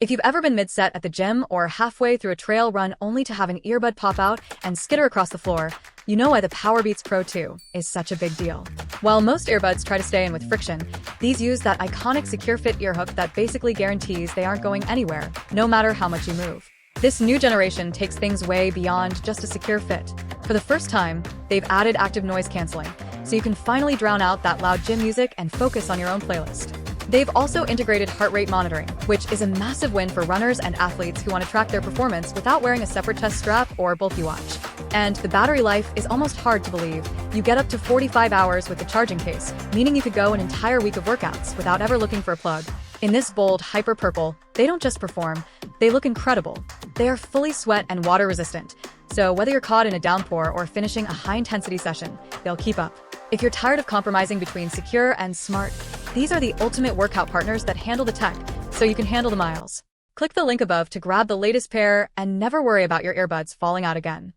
If you've ever been mid-set at the gym or halfway through a trail run only to have an earbud pop out and skitter across the floor, you know why the Powerbeats Pro 2 is such a big deal. While most earbuds try to stay in with friction, these use that iconic secure fit earhook that basically guarantees they aren't going anywhere, no matter how much you move. This new generation takes things way beyond just a secure fit. For the first time, they've added active noise canceling, so you can finally drown out that loud gym music and focus on your own playlist. They've also integrated heart rate monitoring, which is a massive win for runners and athletes who want to track their performance without wearing a separate test strap or bulky watch. And the battery life is almost hard to believe. You get up to 45 hours with the charging case, meaning you could go an entire week of workouts without ever looking for a plug. In this bold, hyper purple, they don't just perform, they look incredible. They are fully sweat and water resistant, so whether you're caught in a downpour or finishing a high-intensity session, they'll keep up. If you're tired of compromising between secure and smart, these are the ultimate workout partners that handle the tech, so you can handle the miles. Click the link above to grab the latest pair and never worry about your earbuds falling out again.